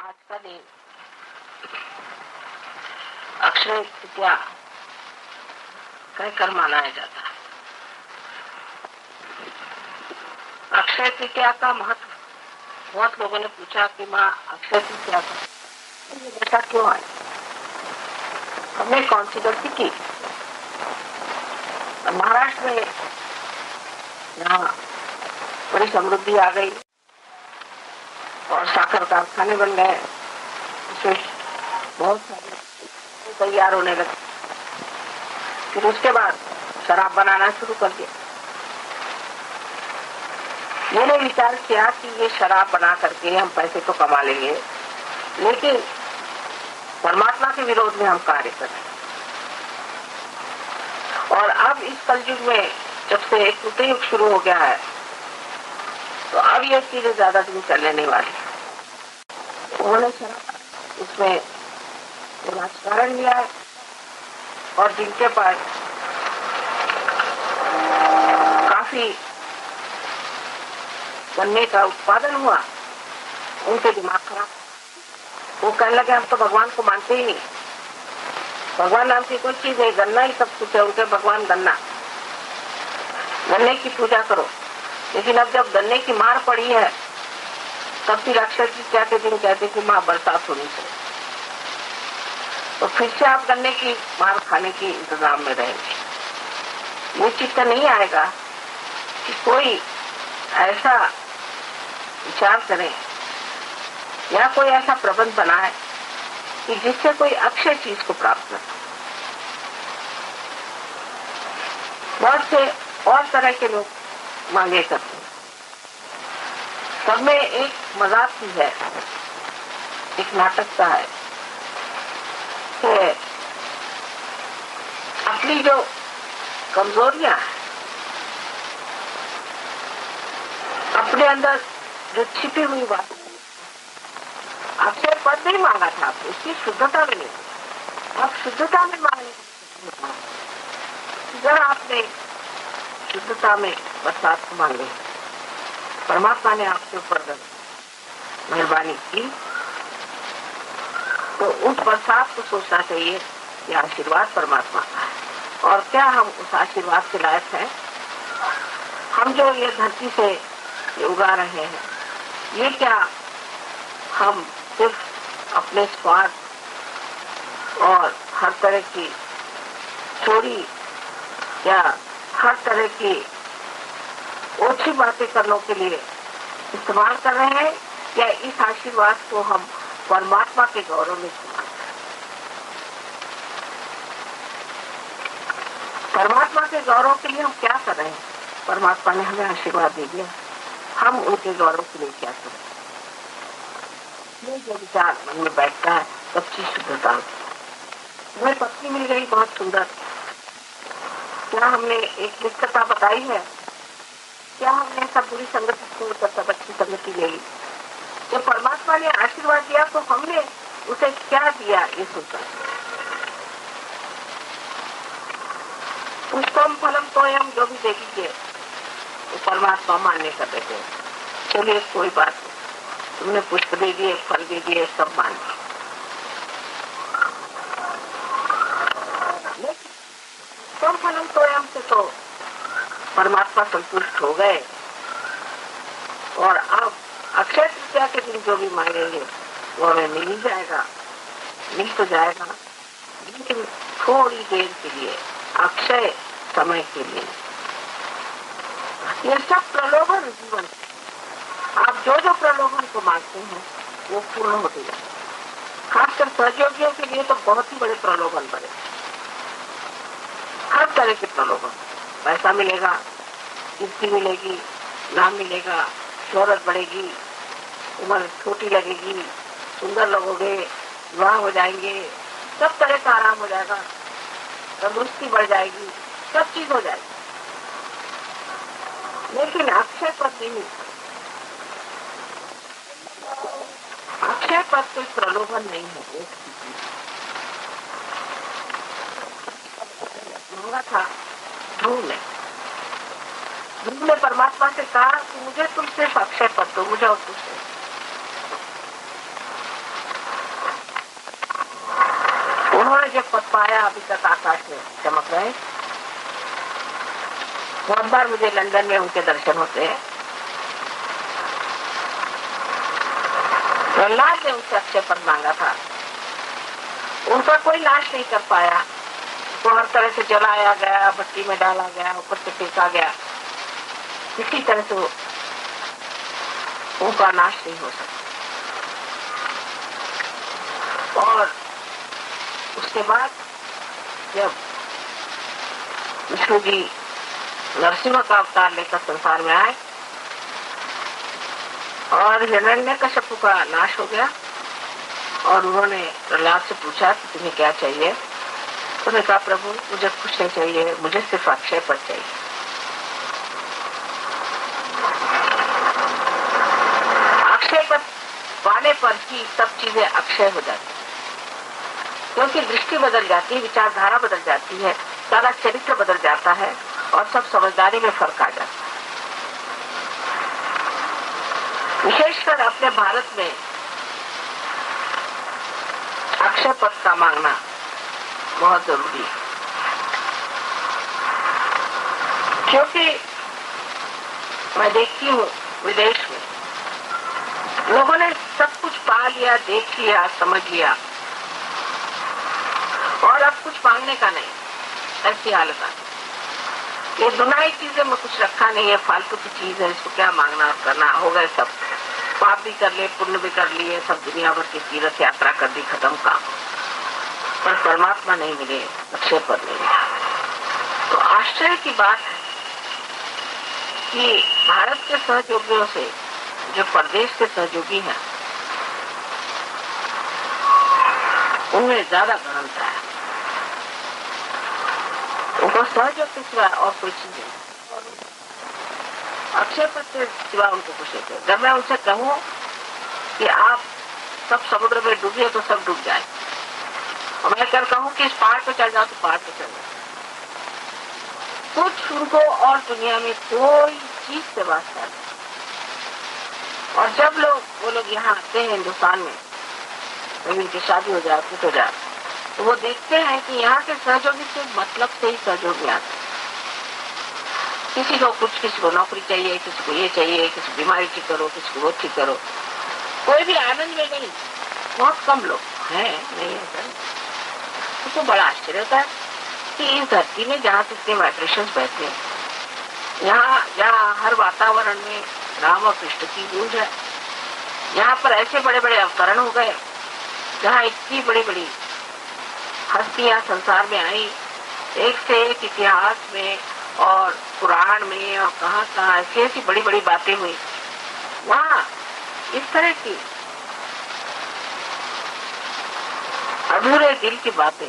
आज का दिन अक्षय तृतीया कहकर मनाया जाता है। अक्षय तृतीया का महत्व बहुत लोगों ने पूछा कि माँ अक्षय तृतीया का ये बेटा क्यों आए, हमने कौन सी गलती की। महाराष्ट्र में यहाँ बड़ी समृद्धि आ गई और साकर कारखाने बन गए, उसमें बहुत सारे तैयार होने लगे। फिर उसके बाद शराब बनाना शुरू कर दिया। मैंने विचार किया कि ये शराब बना करके हम पैसे तो कमा लेंगे, लेकिन परमात्मा के विरोध में हम कार्य कर रहे हैं। और अब इस कलयुग में जब से एक कृतयुग शुरू हो गया है, तो अब ये चीजें ज्यादा दिन चलने नहीं वाली। उन्होंने शराब उसमें राजकारण लिया है और जिनके पास काफी गन्ने का उत्पादन हुआ, उनके दिमाग खराब। वो कहने लगे हम तो भगवान को मानते ही नहीं, भगवान नाम की कोई चीज है, गन्ना ही सब कुछ है। उनके भगवान गन्ना, गन्ने की पूजा करो। लेकिन अब जब गन्ने की मार पड़ी है, तब फिर अक्षय तृतीया के दिन कहते कि माँ बरसात होनी चाहिए, तो फिर से आप गन्ने की मार खाने की इंतजाम में रहेंगे। ये चित्त नहीं आएगा कि कोई ऐसा विचार करे या कोई ऐसा प्रबंध बनाए कि जिससे कोई अक्षय चीज को प्राप्त कर। बहुत से और तरह के लोग मांगे करते हैं। सब में एक मजाक भी है, एक नाटक का है कि अपनी जो कमजोरियां हैं, अपने अंदर जो छिपी हुई बात, आपसे पद नहीं मांगा था, आपने उसकी शुद्धता में नहीं, आप शुद्धता में मांगने जरा आपने शुद्धता में बरसात मांगे, परमात्मा ने आपके ऊपर मेहरबानी की, तो उस बरसात को सोचना चाहिए कि आशीर्वाद परमात्मा का है। और क्या हम उस आशीर्वाद के लायक हैं? हम जो ये धरती से उगा रहे हैं, ये क्या हम सिर्फ अपने स्वार्थ और हर तरह की चोरी या हर तरह की ओछी बातें करने के लिए इस्तेमाल कर रहे हैं, या इस आशीर्वाद को हम परमात्मा के गौरव में इस्तेमाल करें? परमात्मा के गौरव के लिए हम क्या कर रहे हैं? परमात्मा ने हमें आशीर्वाद दे दिया, हम उनके गौरव के लिए क्या करें? ये जो विचार मन में बैठता है, सच्ची शुद्धता। मुझे पत्नी मिल गई बहुत सुंदर, क्या हमने एक निष्ठता बताई है? क्या हमने सब बुरी संगति छोड़कर सब अच्छी संगति ले ली? जब परमात्मा ने आशीर्वाद दिया तो हमने उसे क्या दिया, ये सोचा। पुष्पम फलम तोयम, जो भी देखिए वो परमात्मा मान्य कर देते हैं। चलिए कोई बात नहीं, तुमने पुष्प दे दिए, फल दे दिए, सब मान लिया। तुम फलम तोयम से तो परमात्मा संतुष्ट हो गए, और अब अक्षय तृतीया के दिन जो भी मांगेंगे वो हमें मिल ही जाएगा, मिल तो जाएगा, लेकिन थोड़ी देर के लिए, अक्षय समय के लिए। ये सब प्रलोभन जीवन, आप जो जो प्रलोभन को मांगते हैं वो पूर्ण होते जाए। खासकर सहयोगियों के लिए तो बहुत ही बड़े प्रलोभन बने, हर तरह के प्रलोभन। पैसा मिलेगा, कीर्ति मिलेगी, नाम मिलेगा, शोहरत बढ़ेगी, उम्र छोटी लगेगी, सुंदर लगोगे, विवाह हो जाएंगे, सब तरह का आराम हो जाएगा, तंदुरुस्ती बढ़ जाएगी, सब चीज हो जाएगी। लेकिन अक्षय पद नहीं, अक्षय पद कोई प्रलोभन नहीं है। मांगा था ध्रुव ने परमात्मा से कहा कि मुझे तुम सिर्फ अक्षय पद दो, मुझे और कुछ नहीं। जो पद पाया अभी तक आकाश में चमक रहे। बहुत बार मुझे लंदन में उनके दर्शन होते हैं। प्रहलाद ने उनसे अक्षय पद मांगा था, उनका कोई नाश नहीं कर पाया। तो हर तरह से जलाया गया, भट्टी में डाला गया, ऊपर से फेंका गया, किसी तरह से उनका नाश नहीं हो सकता। और उसके बाद जब विष्णु जी नरसिंह का अवतार लेकर संसार में आए और हिरण्यकश्यप का नाश हो गया और उन्होंने प्रहलाद से पूछा कि तुम्हें क्या चाहिए। उन्होंने कहा प्रभु मुझे कुछ नहीं चाहिए, मुझे सिर्फ अक्षय पद चाहिए। अक्षय पद पाने पर ही सब चीजें अक्षय हो जाती, क्योंकि दृष्टि बदल जाती है, विचारधारा बदल जाती है, सारा चरित्र बदल जाता है और सब समझदारी में फर्क आ जाता है। विशेषकर अपने भारत में अक्षय पद का मांगना बहुत जरूरी है, क्योंकि मैं देखती हूँ विदेश में लोगों ने सब कुछ पा लिया, देख लिया, समझ लिया और अब कुछ मांगने का नहीं, ऐसी हालत आ। ये दुनियाई चीजें में कुछ रखा नहीं है, फालतू की चीज है, इसको क्या मांगना और करना, हो गए सब, पाप भी कर लिए, पुण्य भी कर लिए, सब दुनिया भर की तीर्थ यात्रा कर दी, खत्म काम, पर परमात्मा नहीं मिले, अक्षय पद नहीं मिला। तो आश्चर्य की बात है कि भारत के सहयोगियों से जो प्रदेश के सहयोगी हैं उनमें ज्यादा गहनता है, उनको सहयोग के सिवा और कोई चीज नहीं, अक्षय पद के सिवा उनको कुछ नहीं। जब मैं उनसे कहूँ कि आप सब समुद्र में डूबिए तो सब डूब जाए, और मैं कर कहूँ कि इस पहाड़ पे चढ़ जाओ तो पहाड़ पे चढ़ जाओ, कुछ उनको और दुनिया में कोई चीज से वास्ता नहीं। और जब वो लोग यहाँ आते हैं हिंदुस्तान में, कभी उनकी शादी हो जाए, कुछ हो जाए, तो वो देखते हैं कि यहाँ के सहयोगी से मतलब से ही सहयोग में आते। किसी को कुछ, किसी को नौकरी चाहिए, किसी को ये चाहिए, किसी को बीमारी ठीक करो, किसी को वो ठीक करो, कोई भी आनंद में नहीं। बहुत कम लोग हैं, नहीं है सर। तो बड़ा आश्चर्य होता है कि इस धरती में जहाँ से इतने वाइब्रेशंस बहते हैं, यहाँ हर वातावरण में राम और कृष्ण की गूंज है, यहाँ पर ऐसे बड़े बड़े अवतरण हो गए, जहाँ इतनी बड़ी बड़ी हस्तियां संसार में आई, एक से एक इतिहास में और पुराण में और कहाँ ऐसी ऐसी बड़ी बड़ी बातें हुई। वहाँ इस तरह की अधूरे दिल की बातें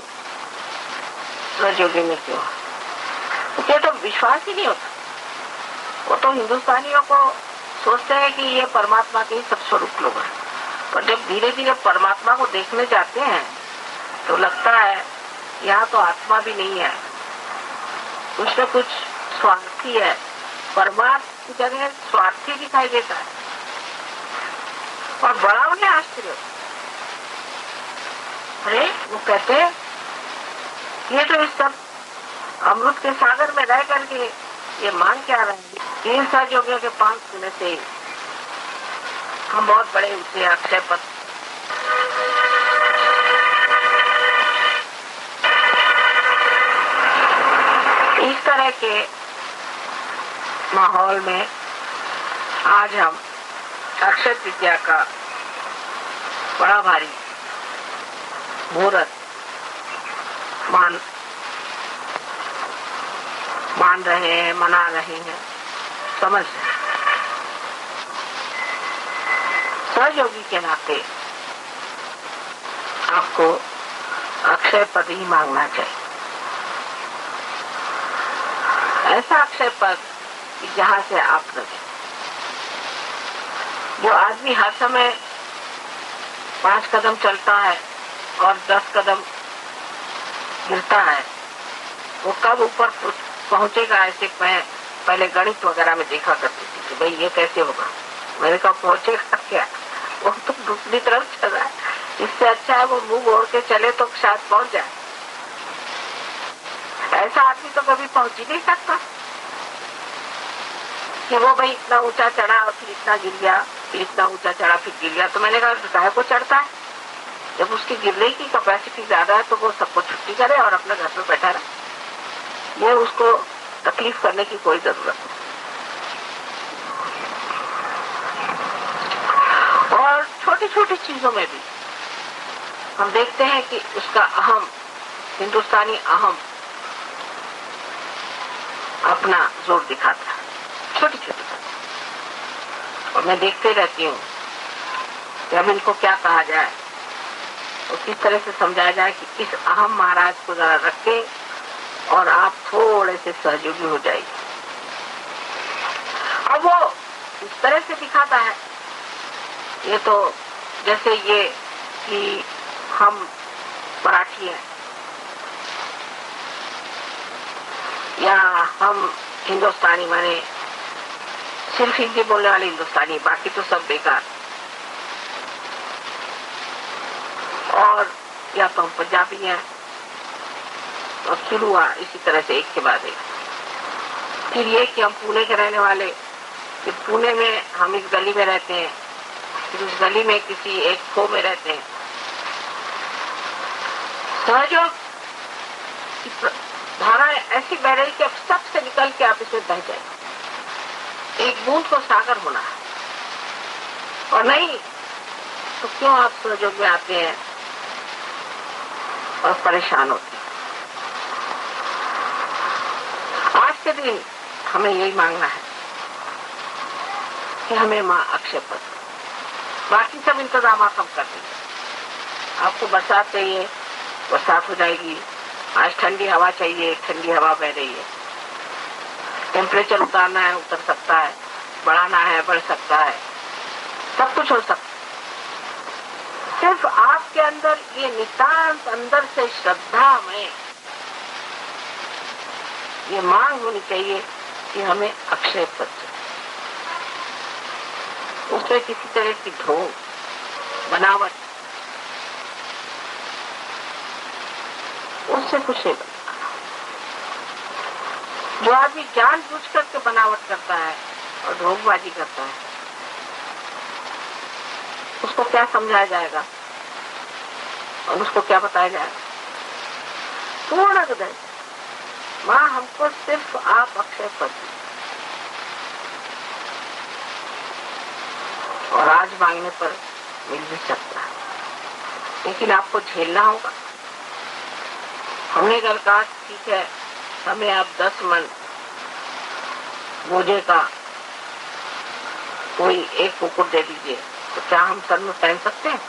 सहयोगी में क्यों? तो तो विश्वास ही नहीं होता। वो तो हिंदुस्तानियों को सोचते हैं कि ये परमात्मा के ही सब स्वरूप लोग हैं, पर जब धीरे धीरे परमात्मा को देखने जाते हैं तो लगता है यहाँ तो आत्मा भी नहीं है, कुछ न कुछ स्वार्थी है। परमात्मा की जगह स्वार्थी दिखाई देता है और बड़ा उन्हें आश्चर्य। अरे वो कहते हैं ये तो इस सब अमृत के सागर में रह करके ये मान क्या रहे हैं, तीन सहयोगियों के 5 में से हम बहुत बड़े उठे अक्षय पद। इस तरह के माहौल में आज हम अक्षय तृतीया का बड़ा भारी मुहूर्त मान रहे हैं, मना रहे हैं, समझ रहे हैं। सहयोगी के नाते आपको अक्षय पद ही मांगना चाहिए, ऐसा अक्षय पद जहां से आप लगे। जो आदमी हर समय 5 कदम चलता है और 10 कदम गिरता है, वो कब ऊपर पहुंचेगा? ऐसे मैं पहले गणित वगैरह में देखा करती थी कि भाई ये कैसे होगा, मैंने कहा पहुंचेगा क्या, वो तो दूसरी तरफ चल रहा है। इससे अच्छा है वो मुंह मोड़ के चले तो शायद पहुंच जाए। ऐसा आदमी तो कभी पहुंच ही नहीं सकता कि वो भाई इतना ऊंचा चढ़ा और फिर इतना गिर गया, फिर इतना ऊंचा चढ़ा फिर गिर गया। तो मैंने कहा काहे को चढ़ता है? जब उसकी गिरने की कैपेसिटी ज्यादा है तो वो सबको छुट्टी करे और अपने घर पे बैठा रहे। ये उसको तकलीफ करने की कोई जरूरत नहीं। और छोटी छोटी चीजों में भी हम देखते हैं कि उसका अहम, हिंदुस्तानी अहम अपना जोर दिखाता है छोटी छोटी बात। और मैं देखते रहती हूँ कि अब इनको क्या कहा जाए और किस तरह से समझाया जाए कि इस अहम महाराज को जरा रखे और आप थोड़े से सहयोगी हो जाइए। अब वो इस तरह से दिखाता है, ये तो जैसे ये कि हम मराठी हैं या हम हिंदुस्तानी, माने सिर्फ हिंदी बोलने वाले हिंदुस्तानी, बाकी तो सब बेकार। और या तो हम पंजाबी हैं। और शुरू हुआ इसी तरह से एक के बाद एक। फिर ये कि हम पुणे के रहने वाले, फिर पुणे में हम इस गली में रहते हैं, फिर उस गली में किसी एक खो में रहते हैं। सहयोग की धारा ऐसी बह रही कि अब सबसे निकल के आप इसमें बह जाए। एक बूंद को सागर होना है। और नहीं तो क्यों आप सहयोग में आते हैं और परेशान होते हैं? आज के दिन हमें यही मांगना है कि हमें माँ अक्षय पद, बाकी सब इंतजाम हम कर देंगे। आपको बरसात चाहिए, बरसात हो जाएगी। आज ठंडी हवा चाहिए, ठंडी हवा बह रही है। टेम्परेचर उतारना है, उतर सकता है। बढ़ाना है, बढ़ सकता है। सब कुछ हो सकता है। सिर्फ आपके अंदर ये नितांत अंदर से श्रद्धा में ये मांग होनी चाहिए कि हमें अक्षय पद चाहिए। उसमें किसी तरह की ढोंग, बनावट, उससे कुछ नहीं बनता। जो आदमी जानबूझ करके बनावट करता है और ढोंगबाजी करता है, उसको क्या समझाया जाएगा और उसको क्या बताया जाएगा? पूर्ण हृदय माँ हमको सिर्फ आप अक्षय पद, और आज मांगने पर मिल भी सकता है, लेकिन आपको झेलना होगा। हमने कल कहा ठीक है, हमें आप 10 मन बोझे का कोई एक मुकुट दे दीजिए, तो क्या हम सर में पहन सकते हैं?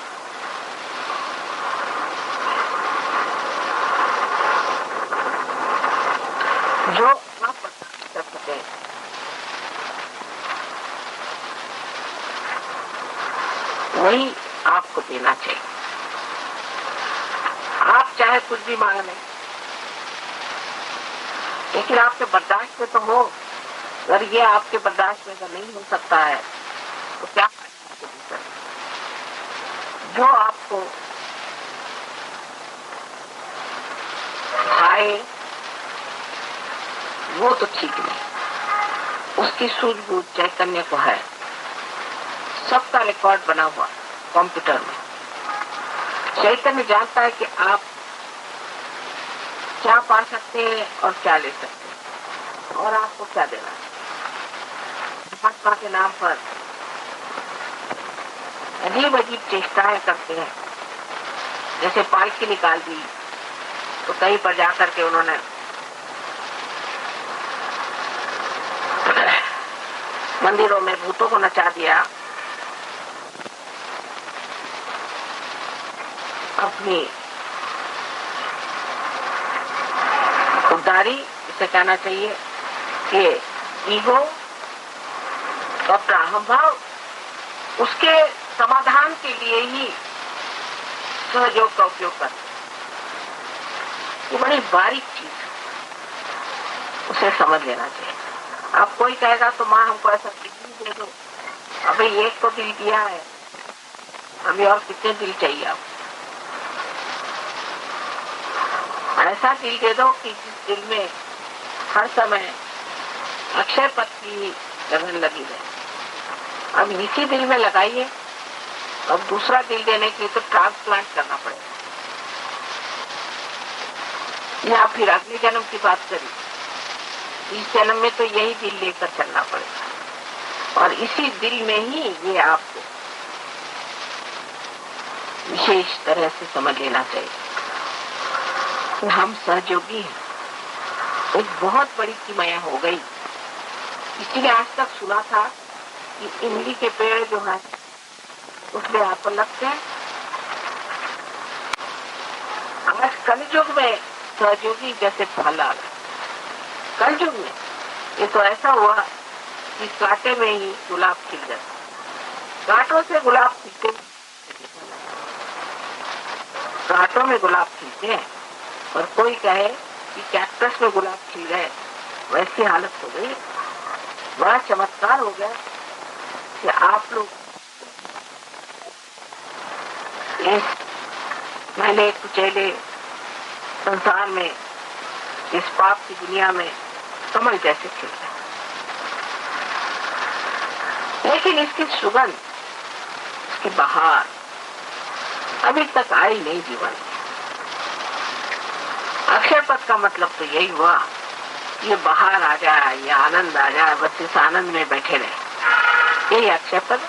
जो आप कर सकते हैं वही आपको देना चाहिए। आप चाहे कुछ भी मांग लें, लेकिन आपके बर्दाश्त में तो हो। अगर ये आपके बर्दाश्त में तो नहीं हो सकता है तो क्या जो आपको आए वो तो ठीक नहीं, उसकी सूझबूझ चैतन्य को है। सबका रिकॉर्ड बना हुआ कंप्यूटर में। चैतन्य जानता है कि आप क्या पा सकते हैं और क्या ले सकते हैं और आपको क्या देना है। परमात्मा के नाम पर अजीब अजीब चेष्टाएं करते हैं। जैसे पालकी निकाल दी तो कहीं पर जाकर के उन्होंने मंदिरों में भूतों को नचा दिया। अपनी खुददारी, इसे कहना चाहिए कि ईगो, अपना अहम भाव, उसके समाधान के लिए ही सहयोग का उपयोग करते। ये बड़ी बारीक चीज है, उसे समझ लेना चाहिए। अब कोई कहेगा तो माँ हमको ऐसा दिल दे दो। अभी एक तो दिल दिया है, अभी और कितने दिल चाहिए आपको? ऐसा दिल दे दो कि जिस दिल में हर समय अक्षय पद की लगन लगी रहे। अब इसी दिल में लगाइए। अब दूसरा दिल देने के लिए तो ट्रांसप्लांट करना पड़ेगा, या फिर अगले जन्म की बात करिए। इस जन्म में तो यही दिल लेकर चलना पड़ेगा, और इसी दिल में ही ये आपको विशेष तरह से समझ लेना चाहिए कि हम सहयोगी हैं। एक बहुत बड़ी किमया हो गई। किसी ने आज तक सुना था कि इमली के पेड़ जो है उसमें आप लगते हैं। आज कलयुग में सहयोगी जैसे फल आ गए। कलयुग में ये तो ऐसा हुआ कि कांटे में ही गुलाब खिल गए। कांटों से गुलाब खिलते, कांटों में गुलाब खिलते हैं, और कोई कहे कि कैक्टस में गुलाब खिल गए, वैसी हालत हो गई। बड़ा चमत्कार हो गया कि आप लोग इस मैले कुचैले संसार में, इस पाप की दुनिया में कमल जैसे खिल रहे, लेकिन इसकी सुगंध, इसकी बहार अभी तक आई नहीं जीवन में। अक्षय पद का मतलब तो यही हुआ, ये बहार आ जाए, ये आनंद आ जाए, बस इस आनंद में बैठे रहे। यही अक्षय पद,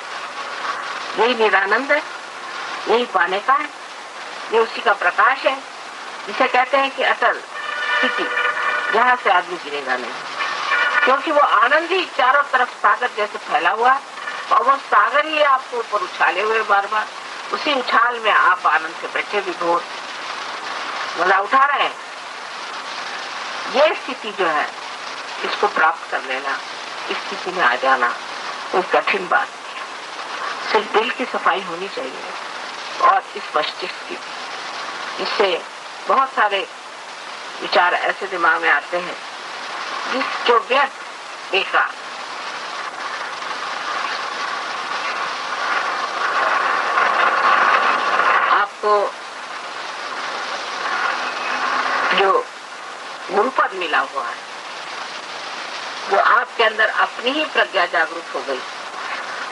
यही निरानंद है, यही पाने का है, ये उसी का प्रकाश है जिसे कहते हैं कि अटल स्थिति, जहाँ से आदमी गिरेगा नहीं, क्योंकि वो आनंद ही चारों तरफ सागर जैसे फैला हुआ, और वो सागर ही आपको ऊपर उछाले हुए बार बार। उसी उछाल में आप आनंद से बैठे विभोर मजा उठा रहे हैं। ये स्थिति जो है, इसको प्राप्त कर लेना, इस स्थिति में आ जाना कोई कठिन बात नहीं। सिर्फ दिल की सफाई होनी चाहिए और इस मस्तिष्क की। इससे बहुत सारे विचार ऐसे दिमाग में आते हैं जिस जो व्यर्थ बेकार। आपको जो गुरुपद मिला हुआ है, वो आपके अंदर अपनी ही प्रज्ञा जागरूक हो गई,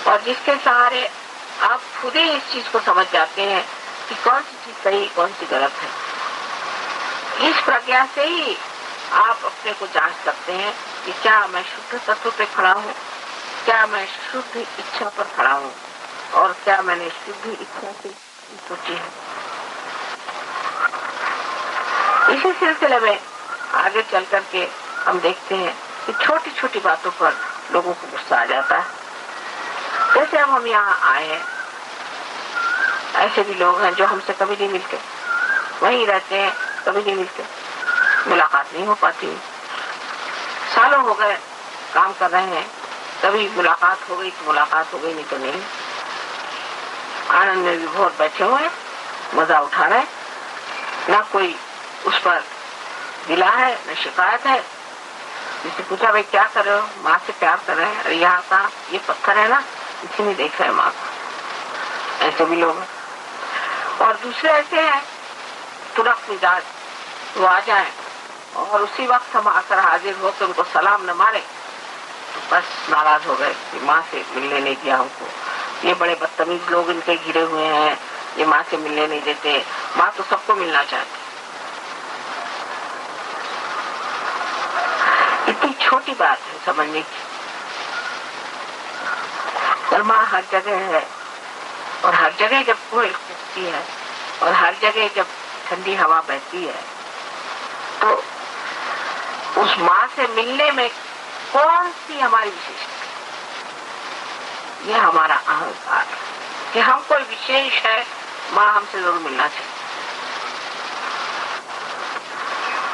और जिसके सहारे आप खुद ही इस चीज को समझ जाते हैं कि कौन सी चीज सही, कौन सी गलत है। इस प्रज्ञा से ही आप अपने को जांच सकते हैं कि क्या मैं शुद्ध तत्व पे खड़ा हूँ, क्या मैं शुद्ध इच्छा पर खड़ा हूँ, और क्या मैंने शुद्ध इच्छा से सोची है। इसी सिलसिले में आगे चल करके हम देखते हैं कि छोटी छोटी बातों पर लोगों को गुस्सा आ जाता है। जैसे अब हम यहाँ आए हैं, ऐसे भी लोग हैं जो हमसे कभी नहीं मिलते, वहीं रहते हैं, कभी नहीं मिलते, मुलाकात नहीं हो पाती। सालों हो गए काम कर रहे हैं, कभी मुलाकात हो गई तो मुलाकात हो गई, नहीं तो नहीं। आनंद में विभोर बैठे हुए हैं, मजा उठा रहे हैं, ना कोई उस पर गिला है, न शिकायत है। जिसे पूछा भाई क्या कर रहे हो, माँ से प्यार कर रहे हैं, अरे यहाँ का ये पत्थर है ना, इसी में देख रहे हैं माँ का। ऐसे भी लोग हैं। और दूसरे ऐसे हैं तुरंत मिजाज, वो आ जाए और उसी वक्त हम आकर हाजिर हो तो उनको सलाम न मारे तो बस नाराज हो गए कि माँ से मिलने नहीं दिया हमको, ये बड़े बदतमीज लोग इनके घिरे हुए हैं, ये माँ से मिलने नहीं देते, माँ तो सबको मिलना चाहती। इतनी छोटी बात है समझने की, पर माँ हर जगह है, और हर जगह जब कोयल कूदती है और हर जगह जब ठंडी हवा बहती है तो उस माँ से मिलने में कौन सी हमारी विशेषता, ये हमारा अहंकार कि हम कोई विशेष है, माँ हमसे जरूर मिलना चाहिए।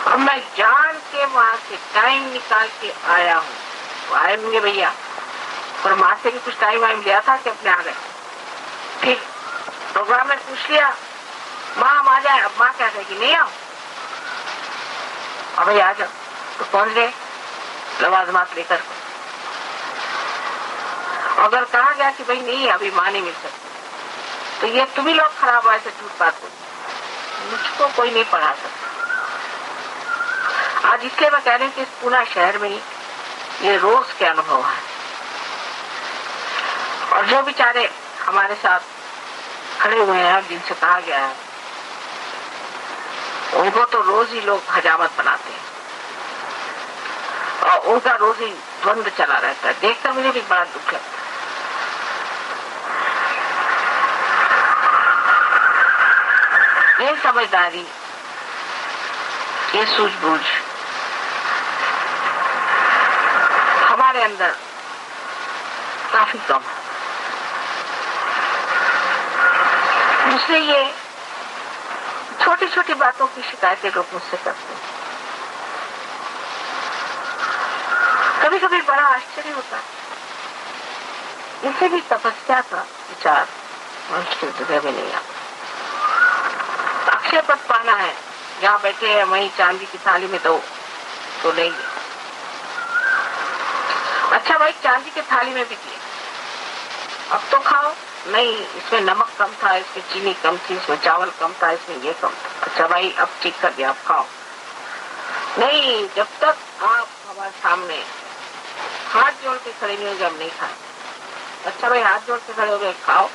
और मैं जान के वहां से टाइम निकाल के आया हूँ, तो आएंगे भैया, पर माँ से भी कुछ टाइम वाइम लिया था कि अपने आ गए। फिर प्रोग्राम में पूछ लिया माँ हम आ जाए, अब माँ क्या कहेगी नहीं आओ, अब आ जाओ, तो पहुंच गए लवाजमात लेकर। अगर कहा गया कि भाई नहीं अभी माँ नहीं मिल सकती, तो ये तुम ही लोग खराब हो, ऐसे झूठ बात हो, मुझको कोई नहीं पढ़ा सकता। आज इसलिए मैं कह रही हूँ कि इस पूना शहर में ये रोज के अनुभव है। और जो बेचारे हमारे साथ खड़े हुए हैं, जिनसे कहा गया है, उनको तो रोज ही लोग हजामत बनाते हैं और उनका रोज ही द्वंद चला रहता है। देखकर मुझे भी बड़ा दुख लगता है। ये समझदारी, ये सूझबूझ हमारे अंदर काफी कम है। दूसरे ये छोटी छोटी बातों की शिकायतें लोग मुझसे करते हैं। कभी कभी बड़ा आश्चर्य होता है, इसे भी तपस्या का विचार मनुष्य के हृदय में नहीं आता। अक्षय पद पाना है, जहाँ बैठे हैं वहीं चांदी की थाली में दो तो लेंगे। अच्छा भाई, चांदी की थाली में भी दिए, अब तो खाओ। नहीं, इसमें नमक कम था, इसमें चीनी कम थी, इसमें चावल कम था, इसमें ये कम था। अच्छा भाई, अब ठीक कर दिया, आप खाओ। नहीं, जब तक आप हमारे सामने हाथ जोड़ के खड़े नहीं हो, जब नहीं खाए। अच्छा भाई, हाथ जोड़ के खड़े हो गए, खाओ।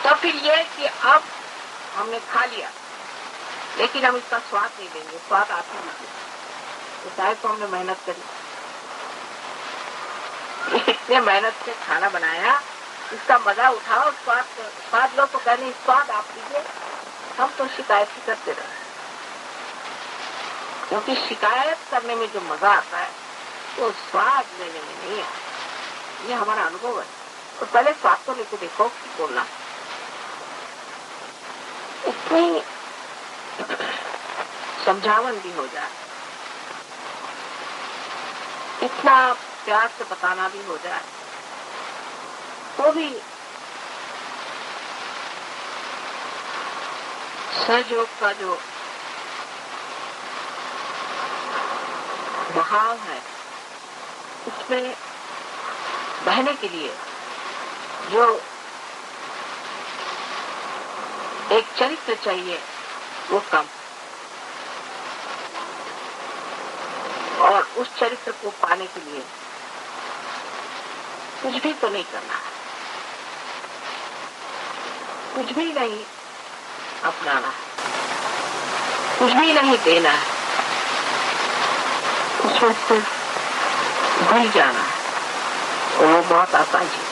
तो फिर ये कि अब हमने खा लिया, लेकिन हम इसका स्वाद नहीं लेंगे, स्वाद आप ही लीजिए। तो शायद तो हमने मेहनत करी, इतने मेहनत से खाना बनाया, इसका मजा उठाओ, स्वाद लो। तो कहने स्वाद आप लीजिए। हम तो शिकायत ही करते रहे, क्योंकि शिकायत करने में जो मजा आता है वो स्वाद लेने में नहीं आता। ये हमारा अनुभव है। तो पहले स्वाद तो लेके देखो कि बोलना। इतनी समझावन भी हो जाए, इतना प्यार से बताना भी हो जाए, तो भी सहयोग का जो बहाव है, उसमें बहने के लिए जो एक चरित्र चाहिए वो कम, और उस चरित्र को पाने के लिए कुछ भी तो नहीं करना है, कुछ भी नहीं अपनाना है, कुछ भी नहीं देना है, उसमें सिर्फ भूल जाना है। और वो बहुत आसान चीज।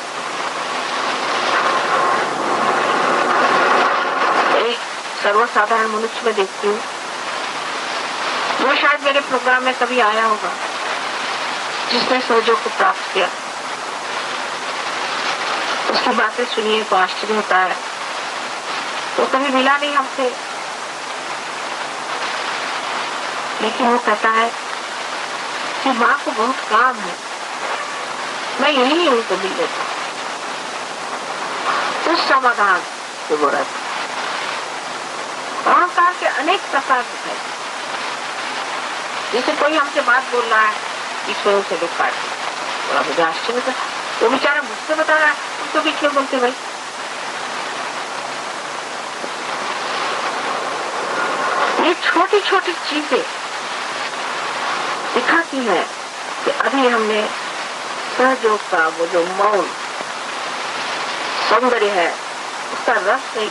एक सर्वसाधारण मनुष्य में देखती हूँ, वो शायद मेरे प्रोग्राम में कभी आया होगा, जिसने सहयोग को प्राप्त किया। उसकी बातें सुनिए तो आश्चर्य होता है। वो कभी मिला नहीं हमसे, लेकिन वो कहता है कि माँ को बहुत काम है, मैं यही उनको मिल लेता हूँ। उस समाधान से वो रहता। अहंकार के अनेक प्रकार दिखाई, जैसे कोई हमसे बात बोल रहा है, इसमें उसे लोग काट, थोड़ा मुझे आश्चर्य था। वो बेचारा मुझसे बता रहा है, तुम तो बीच में बोलते भाई। ये छोटी छोटी चीजें दिखाती है कि अभी हमने सहयोग का वो जो मौन सौंदर्य है, उसका रस नहीं,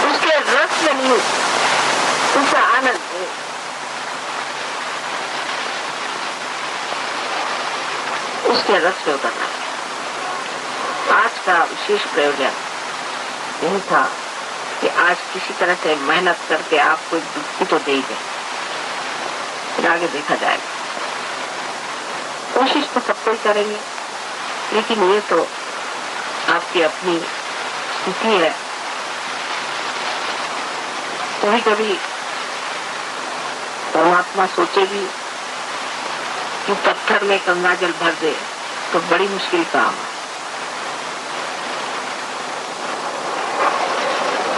उसके रस में नहीं, उसका आनंद है। उसके रस में उतरना। आज का विशेष प्रयोजन यही था कि आज किसी तरह से मेहनत करके आपको एक दुखी तो दे दें, फिर आगे देखा जाएगा। कोशिश तो सबको ही करेंगे, लेकिन ये तो आपकी अपनी स्थिति है। कभी कभी परमात्मा सोचे भी कि पत्थर में गंगा जल भर दे तो बड़ी मुश्किल काम है।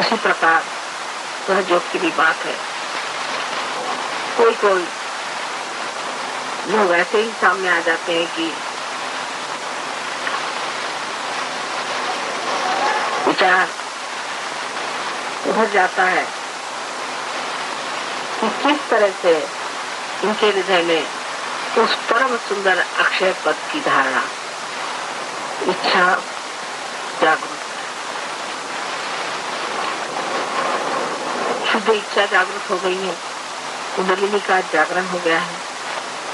उसी प्रकार सहयोग की भी बात है। कोई कोई लोग ऐसे ही सामने आ जाते हैं कि विचार उभर जाता है कि किस तरह से उनके हृदय में उस परम सुंदर अक्षय पद की धारणा, इच्छा जागृत, शुद्ध इच्छा जागृत हो गई है, कुंडलिनी का जागरण हो गया है,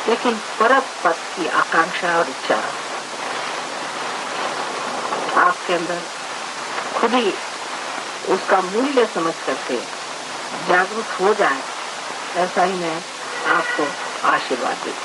लेकिन परम पद की आकांक्षा और इच्छा आपके अंदर खुद ही उसका मूल्य समझ करके जागरूक हो जाए, ऐसा ही मैं आपको आशीर्वाद देती हूँ।